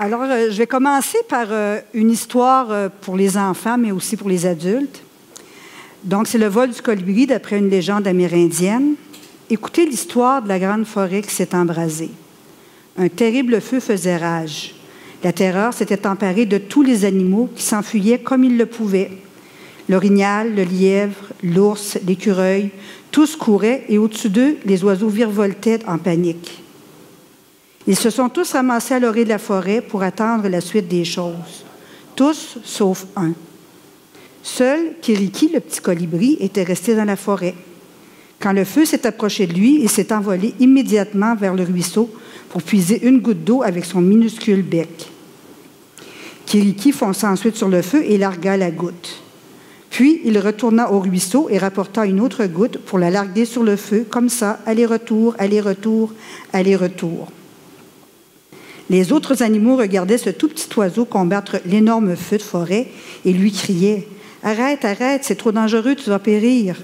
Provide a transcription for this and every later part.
Alors, je vais commencer par une histoire pour les enfants, mais aussi pour les adultes. Donc, c'est le vol du colibri d'après une légende amérindienne. Écoutez l'histoire de la grande forêt qui s'est embrasée. Un terrible feu faisait rage. La terreur s'était emparée de tous les animaux qui s'enfuyaient comme ils le pouvaient. L'orignal, le lièvre, l'ours, l'écureuil, tous couraient et au-dessus d'eux, les oiseaux virevoltaient en panique. Ils se sont tous ramassés à l'orée de la forêt pour attendre la suite des choses. Tous, sauf un. Seul Kiriki, le petit colibri, était resté dans la forêt. Quand le feu s'est approché de lui, il s'est envolé immédiatement vers le ruisseau pour puiser une goutte d'eau avec son minuscule bec. Kiriki fonça ensuite sur le feu et largua la goutte. Puis, il retourna au ruisseau et rapporta une autre goutte pour la larguer sur le feu, comme ça, aller-retour, aller-retour, aller-retour. Les autres animaux regardaient ce tout petit oiseau combattre l'énorme feu de forêt et lui criaient « Arrête, arrête, c'est trop dangereux, tu vas périr. »«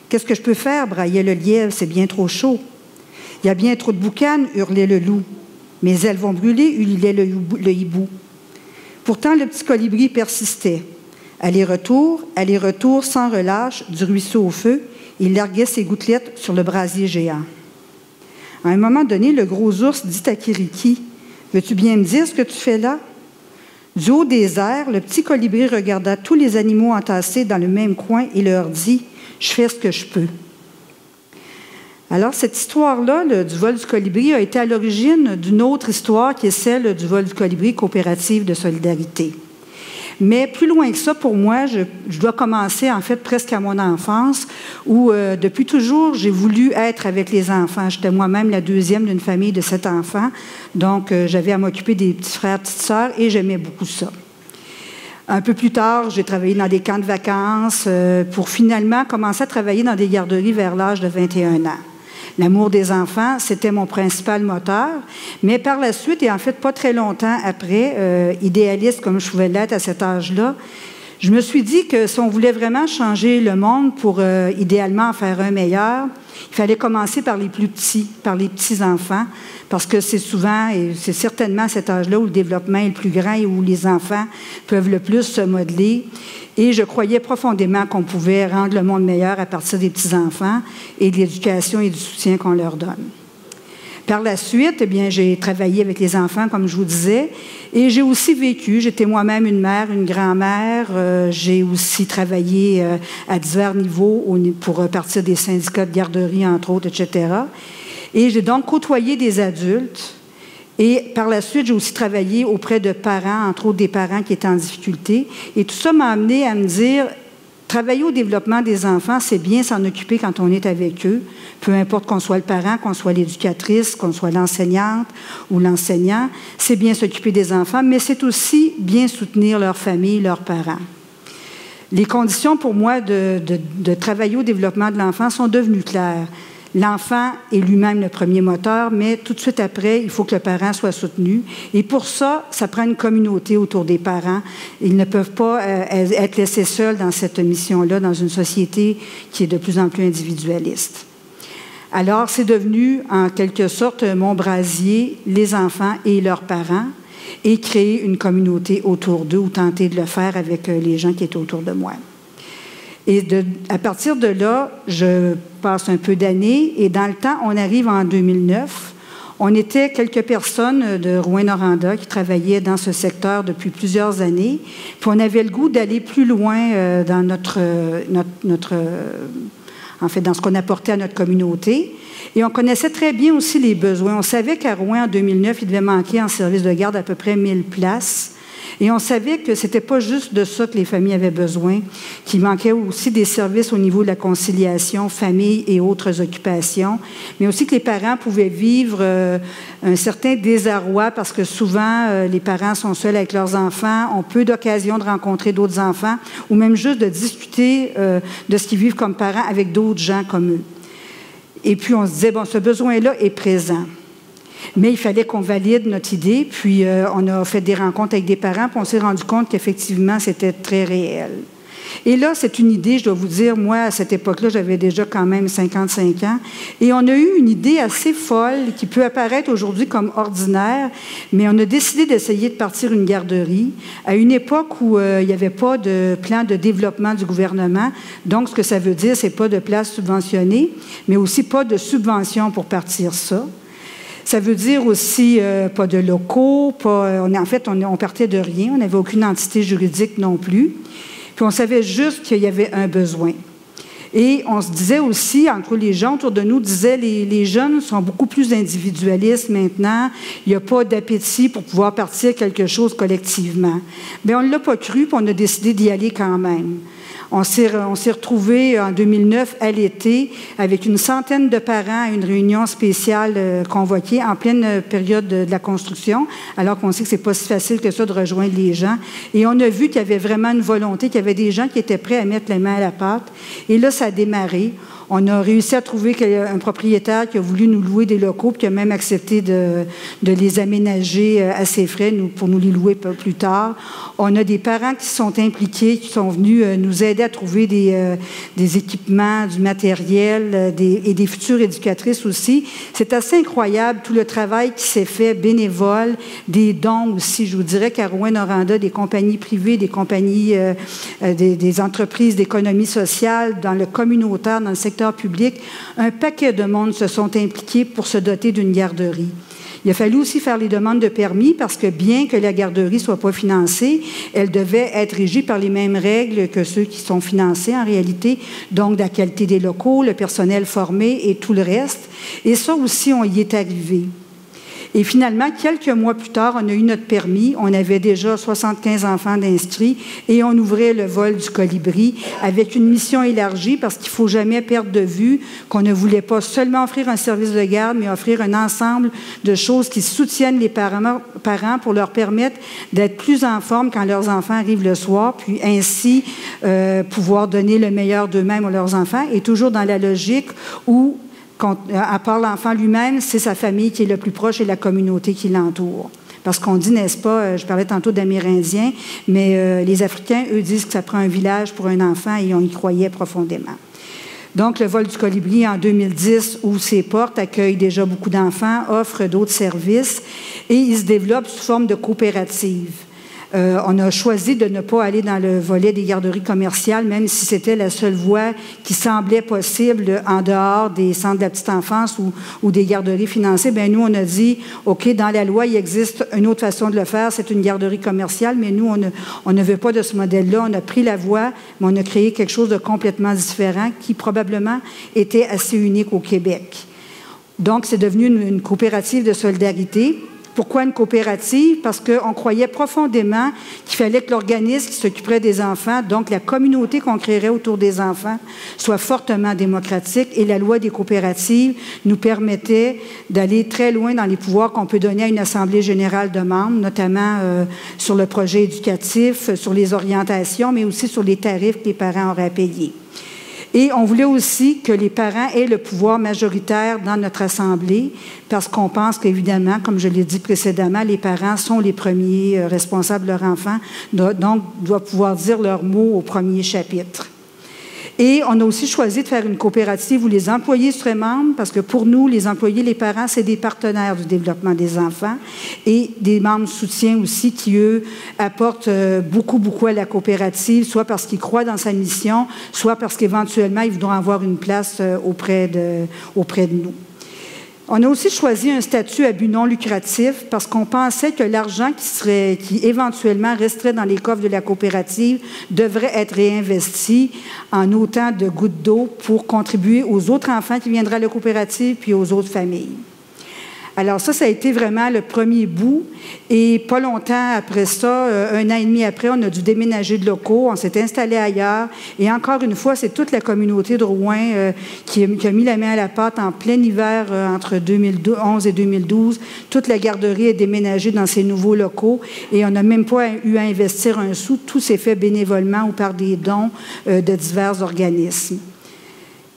Qu'est-ce que je peux faire ?» braillait le lièvre, « c'est bien trop chaud. »« Il y a bien trop de boucanes, » hurlait le loup. « Mes ailes vont brûler, » ululait le hibou. Pourtant, le petit colibri persistait. Aller-retour, sans relâche, du ruisseau au feu, il larguait ses gouttelettes sur le brasier géant. À un moment donné, le gros ours dit à Kiriki « Veux-tu bien me dire ce que tu fais là? » Du haut des airs, le petit colibri regarda tous les animaux entassés dans le même coin et leur dit « Je fais ce que je peux. » Alors, cette histoire-là, du vol du colibri, a été à l'origine d'une autre histoire qui est celle du vol du colibri coopérative de solidarité. Mais plus loin que ça, pour moi, je dois commencer en fait presque à mon enfance, où depuis toujours, j'ai voulu être avec les enfants. J'étais moi-même la deuxième d'une famille de 7 enfants, donc j'avais à m'occuper des petits frères, petites sœurs, et j'aimais beaucoup ça. Un peu plus tard, j'ai travaillé dans des camps de vacances pour finalement commencer à travailler dans des garderies vers l'âge de 21 ans. L'amour des enfants, c'était mon principal moteur. Mais par la suite, et en fait pas très longtemps après, idéaliste comme je pouvais l'être à cet âge-là, je me suis dit que si on voulait vraiment changer le monde pour idéalement en faire un meilleur, il fallait commencer par les plus petits, par les petits-enfants, parce que c'est souvent, et c'est certainement à cet âge-là où le développement est le plus grand et où les enfants peuvent le plus se modeler. Et je croyais profondément qu'on pouvait rendre le monde meilleur à partir des petits-enfants et de l'éducation et du soutien qu'on leur donne. Par la suite, eh bien, j'ai travaillé avec les enfants, comme je vous disais, et j'ai aussi vécu. J'étais moi-même une mère, une grand-mère. J'ai aussi travaillé à divers niveaux pour partir des syndicats de garderie, entre autres, etc. Et j'ai donc côtoyé des adultes. Et par la suite, j'ai aussi travaillé auprès de parents, entre autres des parents qui étaient en difficulté. Et tout ça m'a amené à me dire, travailler au développement des enfants, c'est bien s'en occuper quand on est avec eux, peu importe qu'on soit le parent, qu'on soit l'éducatrice, qu'on soit l'enseignante ou l'enseignant. C'est bien s'occuper des enfants, mais c'est aussi bien soutenir leur famille, leurs parents. Les conditions pour moi de travailler au développement de l'enfant sont devenues claires. L'enfant est lui-même le premier moteur, mais tout de suite après, il faut que le parent soit soutenu. Et pour ça, ça prend une communauté autour des parents. Ils ne peuvent pas être laissés seuls dans cette mission-là, dans une société qui est de plus en plus individualiste. Alors, c'est devenu, en quelque sorte, mon brasier, les enfants et leurs parents, et créer une communauté autour d'eux, ou tenter de le faire avec les gens qui étaient autour de moi. Et à partir de là, je passe un peu d'années, et dans le temps, on arrive en 2009. On était quelques personnes de Rouyn-Noranda qui travaillaient dans ce secteur depuis plusieurs années, puis on avait le goût d'aller plus loin dans en fait, dans ce qu'on apportait à notre communauté. Et on connaissait très bien aussi les besoins. On savait qu'à Rouyn, en 2009, il devait manquer en service de garde à peu près 1000 places. Et on savait que ce n'était pas juste de ça que les familles avaient besoin, qu'il manquait aussi des services au niveau de la conciliation, famille et autres occupations, mais aussi que les parents pouvaient vivre un certain désarroi parce que souvent, les parents sont seuls avec leurs enfants, ont peu d'occasions de rencontrer d'autres enfants ou même juste de discuter de ce qu'ils vivent comme parents avec d'autres gens comme eux. Et puis, on se disait, bon, ce besoin-là est présent. Mais il fallait qu'on valide notre idée, puis on a fait des rencontres avec des parents, puis on s'est rendu compte qu'effectivement, c'était très réel. Et là, c'est une idée, je dois vous dire, moi, à cette époque-là, j'avais déjà quand même 55 ans, et on a eu une idée assez folle qui peut apparaître aujourd'hui comme ordinaire, mais on a décidé d'essayer de partir une garderie à une époque où il n'y avait pas de plan de développement du gouvernement. Donc, ce que ça veut dire, c'est pas de place subventionnée, mais aussi pas de subvention pour partir ça. Ça veut dire aussi pas de locaux, on partait de rien, on n'avait aucune entité juridique non plus. Puis on savait juste qu'il y avait un besoin. Et on se disait aussi, entre les gens autour de nous, disaient les jeunes sont beaucoup plus individualistes maintenant, il n'y a pas d'appétit pour pouvoir partir quelque chose collectivement. Bien, on ne l'a pas cru, puis on a décidé d'y aller quand même. On s'est retrouvés en 2009 à l'été avec une centaine de parents à une réunion spéciale convoquée en pleine période de la construction, alors qu'on sait que c'est pas si facile que ça de rejoindre les gens. Et on a vu qu'il y avait vraiment une volonté, qu'il y avait des gens qui étaient prêts à mettre les mains à la pâte. Et là, ça a démarré. On a réussi à trouver un propriétaire qui a voulu nous louer des locaux, puis qui a même accepté de les aménager à ses frais pour nous les louer plus tard. On a des parents qui se sont impliqués, qui sont venus nous aider à trouver des équipements, du matériel et des futures éducatrices aussi. C'est assez incroyable tout le travail qui s'est fait bénévole, des dons aussi. Je vous dirais qu'à Rouyn-Noranda, des compagnies privées, des compagnies, des entreprises d'économie sociale, dans le communautaire, dans le secteur public, un paquet de monde se sont impliqués pour se doter d'une garderie. Il a fallu aussi faire les demandes de permis parce que bien que la garderie ne soit pas financée, elle devait être régie par les mêmes règles que ceux qui sont financés en réalité, donc la qualité des locaux, le personnel formé et tout le reste. Et ça aussi, on y est arrivé. Et finalement, quelques mois plus tard, on a eu notre permis. On avait déjà 75 enfants d'inscrits et on ouvrait le vol du Colibri avec une mission élargie parce qu'il ne faut jamais perdre de vue qu'on ne voulait pas seulement offrir un service de garde, mais offrir un ensemble de choses qui soutiennent les parents pour leur permettre d'être plus en forme quand leurs enfants arrivent le soir, puis ainsi pouvoir donner le meilleur d'eux-mêmes à leurs enfants, et toujours dans la logique où à part l'enfant lui-même, c'est sa famille qui est le plus proche et la communauté qui l'entoure. Parce qu'on dit, n'est-ce pas, je parlais tantôt d'Amérindiens, mais les Africains, eux, disent que ça prend un village pour un enfant et on y croyait profondément. Donc, le vol du Colibri en 2010 ouvre ses portes, accueille déjà beaucoup d'enfants, offre d'autres services et il se développe sous forme de coopérative. On a choisi de ne pas aller dans le volet des garderies commerciales, même si c'était la seule voie qui semblait possible en dehors des centres de la petite enfance ou des garderies financées. Bien, nous, on a dit, OK, dans la loi, il existe une autre façon de le faire, c'est une garderie commerciale, mais nous, on ne veut pas de ce modèle-là. On a pris la voie, mais on a créé quelque chose de complètement différent qui, probablement, était assez unique au Québec. Donc, c'est devenu une coopérative de solidarité. Pourquoi une coopérative? Parce qu'on croyait profondément qu'il fallait que l'organisme qui s'occuperait des enfants, donc la communauté qu'on créerait autour des enfants, soit fortement démocratique. Et la loi des coopératives nous permettait d'aller très loin dans les pouvoirs qu'on peut donner à une assemblée générale de membres, notamment sur le projet éducatif, sur les orientations, mais aussi sur les tarifs que les parents auraient à payer. Et on voulait aussi que les parents aient le pouvoir majoritaire dans notre assemblée, parce qu'on pense qu'évidemment, comme je l'ai dit précédemment, les parents sont les premiers responsables de leur enfant, donc doivent pouvoir dire leur mot au premier chapitre. Et on a aussi choisi de faire une coopérative où les employés seraient membres, parce que pour nous, les employés, les parents, c'est des partenaires du développement des enfants et des membres de soutien aussi qui, eux, apportent beaucoup, beaucoup à la coopérative, soit parce qu'ils croient dans sa mission, soit parce qu'éventuellement, ils voudront avoir une place auprès de nous. On a aussi choisi un statut à but non lucratif parce qu'on pensait que l'argent qui éventuellement resterait dans les coffres de la coopérative devrait être réinvesti en autant de gouttes d'eau pour contribuer aux autres enfants qui viendraient à la coopérative puis aux autres familles. Alors ça a été vraiment le premier bout. Et pas longtemps après ça, 1 an et demi après, on a dû déménager de locaux, on s'est installé ailleurs. Et encore une fois, c'est toute la communauté de Rouyn qui a mis la main à la pâte en plein hiver entre 2011 et 2012. Toute la garderie est déménagée dans ces nouveaux locaux et on n'a même pas eu à investir un sou. Tout s'est fait bénévolement ou par des dons de divers organismes.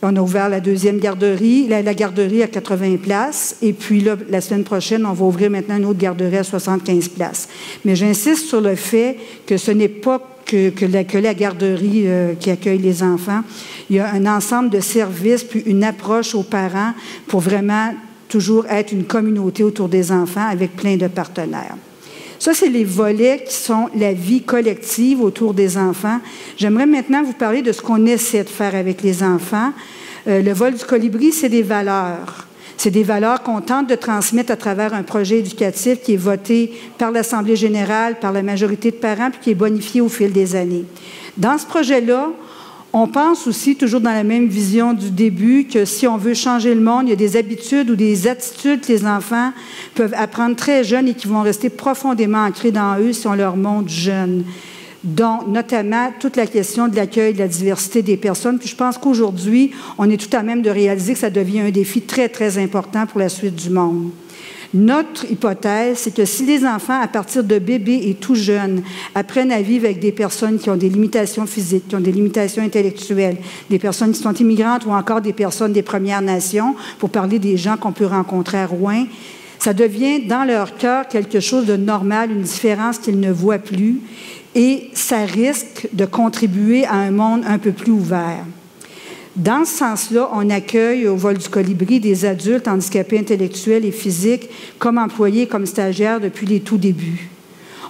On a ouvert la deuxième garderie, la garderie à 80 places. Et puis là, la semaine prochaine, on va ouvrir maintenant une autre garderie à 75 places. Mais j'insiste sur le fait que ce n'est pas que la garderie qui accueille les enfants. Il y a un ensemble de services, puis une approche aux parents pour vraiment toujours être une communauté autour des enfants avec plein de partenaires. Ça, c'est les volets qui sont la vie collective autour des enfants. J'aimerais maintenant vous parler de ce qu'on essaie de faire avec les enfants. Le vol du colibri, c'est des valeurs. C'est des valeurs qu'on tente de transmettre à travers un projet éducatif qui est voté par l'Assemblée générale, par la majorité de parents, puis qui est bonifié au fil des années. Dans ce projet-là, on pense aussi, toujours dans la même vision du début, que si on veut changer le monde, il y a des habitudes ou des attitudes que les enfants peuvent apprendre très jeunes et qui vont rester profondément ancrées dans eux si on leur montre jeunes. Donc, notamment, toute la question de l'accueil de la diversité des personnes. Puis je pense qu'aujourd'hui, on est tout à même de réaliser que ça devient un défi très, très important pour la suite du monde. Notre hypothèse, c'est que si les enfants, à partir de bébés et tout jeunes, apprennent à vivre avec des personnes qui ont des limitations physiques, qui ont des limitations intellectuelles, des personnes qui sont immigrantes ou encore des personnes des Premières Nations, pour parler des gens qu'on peut rencontrer à Rouen, ça devient dans leur cœur quelque chose de normal, une différence qu'ils ne voient plus, et ça risque de contribuer à un monde un peu plus ouvert. Dans ce sens-là, on accueille au vol du colibri des adultes handicapés intellectuels et physiques comme employés, comme stagiaires depuis les tout débuts.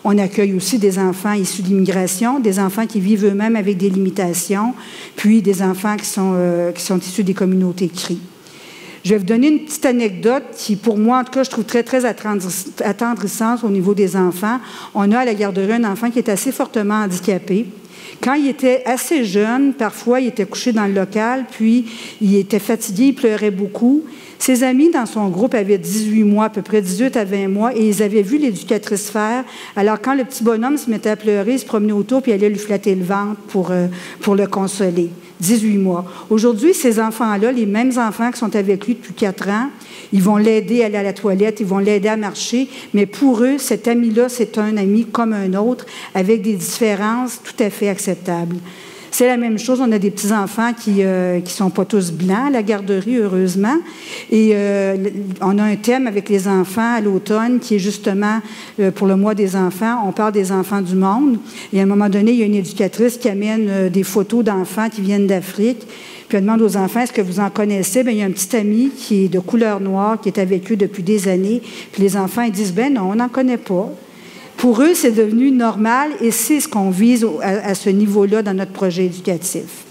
On accueille aussi des enfants issus d'immigration, des enfants qui vivent eux-mêmes avec des limitations, puis des enfants qui sont issus des communautés CRI. Je vais vous donner une petite anecdote qui, pour moi, en tout cas, je trouve très, très attendrissante au niveau des enfants. On a à la garderie un enfant qui est assez fortement handicapé. Quand il était assez jeune, parfois, il était couché dans le local, puis il était fatigué, il pleurait beaucoup. Ses amis dans son groupe avaient 18 mois, à peu près 18 à 20 mois, et ils avaient vu l'éducatrice faire. Alors, quand le petit bonhomme se mettait à pleurer, il se promenait autour, puis il allait lui flatter le ventre pour le consoler. 18 mois. Aujourd'hui, ces enfants-là, les mêmes enfants qui sont avec lui depuis 4 ans, ils vont l'aider à aller à la toilette, ils vont l'aider à marcher, mais pour eux, cet ami-là, c'est un ami comme un autre, avec des différences tout à fait acceptables. C'est la même chose, on a des petits-enfants qui sont pas tous blancs à la garderie, heureusement, et on a un thème avec les enfants à l'automne qui est justement, pour le mois des enfants, on parle des enfants du monde, et à un moment donné, il y a une éducatrice qui amène des photos d'enfants qui viennent d'Afrique, puis elle demande aux enfants, est-ce que vous en connaissez? Bien, il y a un petit ami qui est de couleur noire, qui est avec eux depuis des années, puis les enfants, ils disent, ben non, on n'en connaît pas. Pour eux, c'est devenu normal et c'est ce qu'on vise à ce niveau-là dans notre projet éducatif.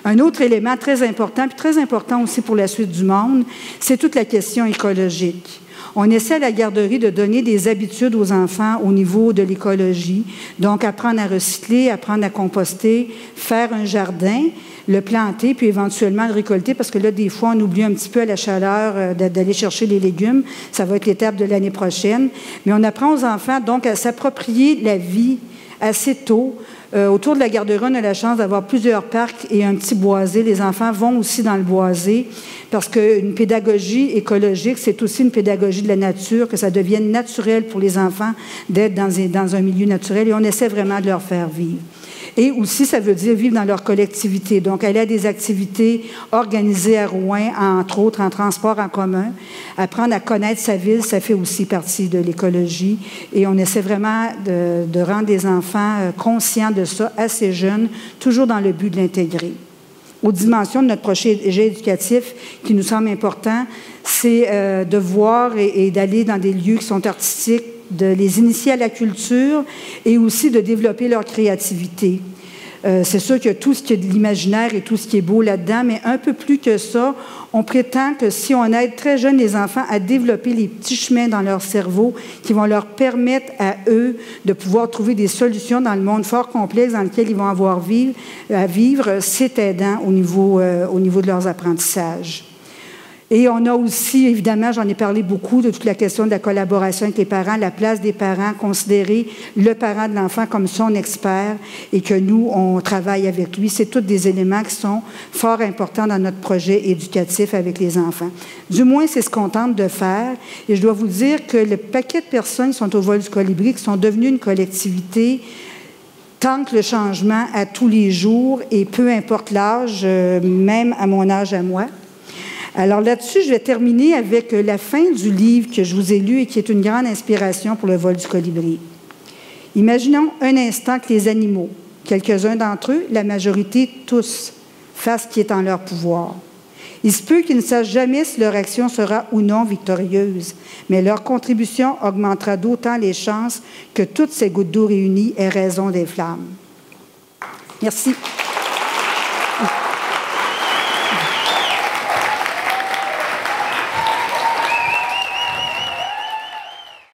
Un autre élément très important, puis très important aussi pour la suite du monde, c'est toute la question écologique. On essaie à la garderie de donner des habitudes aux enfants au niveau de l'écologie, donc apprendre à recycler, apprendre à composter, faire un jardin, le planter, puis éventuellement le récolter, parce que là, des fois, on oublie un petit peu à la chaleur d'aller chercher les légumes. Ça va être l'étape de l'année prochaine. Mais on apprend aux enfants, donc, à s'approprier la vie assez tôt. Autour de la garderie, on a la chance d'avoir plusieurs parcs et un petit boisé. Les enfants vont aussi dans le boisé, parce qu'une pédagogie écologique, c'est aussi une pédagogie de la nature, que ça devienne naturel pour les enfants d'être dans un milieu naturel, et on essaie vraiment de leur faire vivre. Et aussi, ça veut dire vivre dans leur collectivité. Donc, aller à des activités organisées à Rouen, entre autres en transport en commun. Apprendre à connaître sa ville, ça fait aussi partie de l'écologie. Et on essaie vraiment de rendre les enfants conscients de ça assez jeunes, toujours dans le but de l'intégrer. Aux dimensions de notre projet éducatif qui nous semble important, c'est de voir et d'aller dans des lieux qui sont artistiques, de les initier à la culture et aussi de développer leur créativité. C'est sûr qu'il y a tout ce qui est de l'imaginaire et tout ce qui est beau là-dedans, mais un peu plus que ça, on prétend que si on aide très jeunes les enfants à développer les petits chemins dans leur cerveau qui vont leur permettre à eux de pouvoir trouver des solutions dans le monde fort complexe dans lequel ils vont avoir à vivre, c'est aidant au niveau de leurs apprentissages. Et on a aussi, évidemment, j'en ai parlé beaucoup, de toute la question de la collaboration avec les parents, la place des parents, considérer le parent de l'enfant comme son expert et que nous, on travaille avec lui. C'est tous des éléments qui sont fort importants dans notre projet éducatif avec les enfants. Du moins, c'est ce qu'on tente de faire. Et je dois vous dire que le paquet de personnes qui sont au vol du colibri, qui sont devenues une collectivité, tente le changement à tous les jours et peu importe l'âge, même à mon âge à moi. Alors là-dessus, je vais terminer avec la fin du livre que je vous ai lu et qui est une grande inspiration pour le vol du colibri. Imaginons un instant que les animaux, quelques-uns d'entre eux, la majorité tous, fassent ce qui est en leur pouvoir. Il se peut qu'ils ne sachent jamais si leur action sera ou non victorieuse, mais leur contribution augmentera d'autant les chances que toutes ces gouttes d'eau réunies aient raison des flammes. Merci.